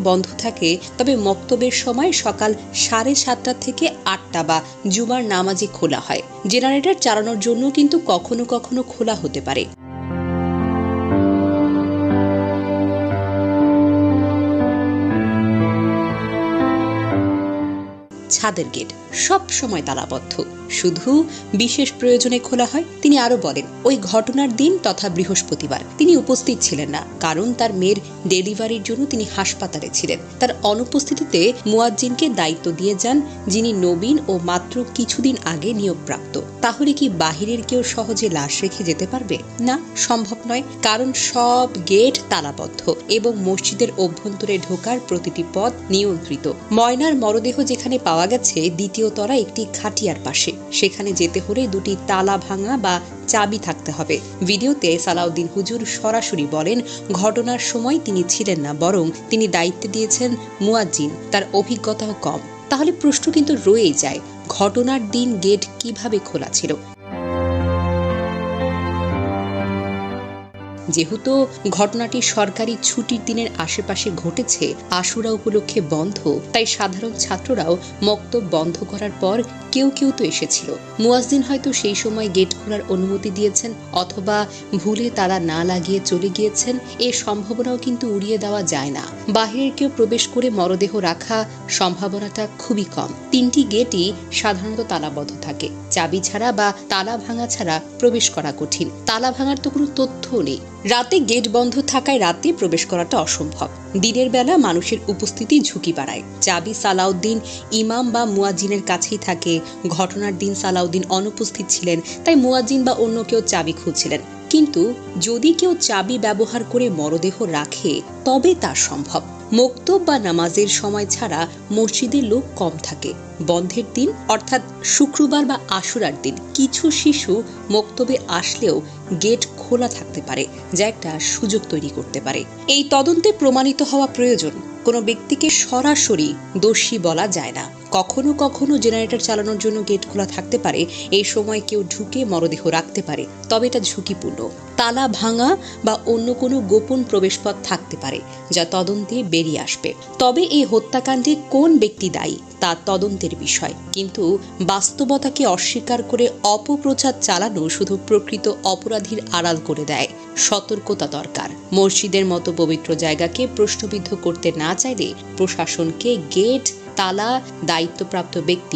বন্ধ থাকে, তবে মক্তবের সময় সকাল 7:30 থেকে 8টা বা জুমার নামাজে খোলা হয়। জেনারেটর চালানোর জন্য কিন্তু কখনো কখনো খোলা হতে পারে। ছাদের গেট সব সময় তালাবদ্ধ, শুধু বিশেষ প্রয়োজনে খোলা হয়। তিনি আরো বলেন, ওই ঘটনার দিন তথা বৃহস্পতিবার তিনি উপস্থিত ছিলেন না, কারণ তার মেয়ের ডেলিভারির জন্য তিনি হাসপাতালে ছিলেন। তার অনুপস্থিতিতে মুয়াজ্জিনকে দায়িত্ব দিয়ে যান, যিনি নবীন ও মাত্র কিছুদিন আগে নিয়োগপ্রাপ্ত। তাহলে কি বাহিরের কেউ সহজে লাশ রেখে যেতে পারবে? না, সম্ভব নয়, কারণ সব গেট তালাবদ্ধ এবং মসজিদের অভ্যন্তরে ঢোকার প্রতিটি পথ নিয়ন্ত্রিত। ময়নার মরদেহ যেখানে পাওয়া গেছে দ্বিতীয় তলা একটি খাটিয়ার পাশে, সেখানে যেতে হলে দুটি তালা ভাঙা বা চাবি থাকতে হবে। ভিডিওতে সালাউদ্দিন হুজুর সরাসরি বলেন, ঘটনার সময় তিনি ছিলেন না, বরং তিনি দায়িত্ব দিয়েছেন মুয়াজ্জিন, তার অভিজ্ঞতাও কম। তাহলে প্রশ্ন কিন্তু রয়েই যায়, ঘটনার দিন গেট কিভাবে খোলা ছিল? যেহেতু ঘটনাটি সরকারি ছুটির দিনের আশেপাশে ঘটেছে, আশুরা উপলক্ষে বন্ধ, তাই সাধারণ ছাত্ররাও মক্তব বন্ধ করার পর কেউ কেউ তো এসেছিল। মুয়াজ্জিন হয়তো সেই সময় গেট খোলার অনুমতি দিয়েছেন, অথবা ভুলে তালা না লাগিয়ে চলে গিয়েছেন। এ সম্ভাবনাও কিন্তু উড়িয়ে দেওয়া যায় না। বাহিরের কেউ প্রবেশ করে মরদেহ রাখা সম্ভাবনাটা খুবই কম। 3টি গেটই সাধারণত তালাবদ্ধ থাকে, চাবি ছাড়া বা তালা ভাঙা ছাড়া প্রবেশ করা কঠিন। তালা ভাঙার তো কোনো তথ্যও নেই। রাতে গেট বন্ধ থাকায় রাতে প্রবেশ করাটা অসম্ভব। দিনের বেলা মানুষের উপস্থিতি ঝুঁকি বাড়ায়। চাবি সালাউদ্দিন ইমাম বা মুয়াজ্জিনের কাছেই থাকে। ঘটনার দিন সালাউদ্দিন অনুপস্থিত ছিলেন, তাই মুয়াজ্জিন বা অন্য কেউ চাবি খুঁজছিলেন। কিন্তু যদি কেউ চাবি ব্যবহার করে মরদেহ রাখে, তবে তা সম্ভব। মক্তব বা নামাজের সময় ছাড়া মসজিদে লোক কম থাকে। বন্ধের দিন অর্থাৎ শুক্রবার বা আশুরার দিন কিছু শিশু মক্তবে আসলেও গেট খোলা থাকতে পারে, যা একটা সুযোগ তৈরি করতে পারে। এই তদন্তে প্রমাণিত হওয়া প্রয়োজন। কোনো ব্যক্তিকে সরাসরি দোষী বলা যায় না। কখনো কখনো জেনারেটর চালানোর জন্য গেট খোলা থাকতে পারে, এই সময় কেউ ঢুকে মরদেহ রাখতে পারে, তবে এটা ঝুঁকিপূর্ণ। তালা ভাঙা বা অন্য কোনো গোপন প্রবেশপথ থাকতে পারে, যা তদন্তে বেরিয়ে আসবে। তবে এই হত্যাকাণ্ডে কোন ব্যক্তি দায়ী তা তদন্তের বিষয়। কিন্তু বাস্তবতাকে অস্বীকার করে অপপ্রচার চালানো শুধু প্রকৃত অপরাধীর আড়াল করে দেয়। সতর্কতা দরকার। মসজিদের মতো পবিত্র জায়গাকে প্রশ্নবিদ্ধ করতে না চাইলে প্রশাসনকে গেট, তালা, দায়িত্বপ্রাপ্ত ব্যক্তি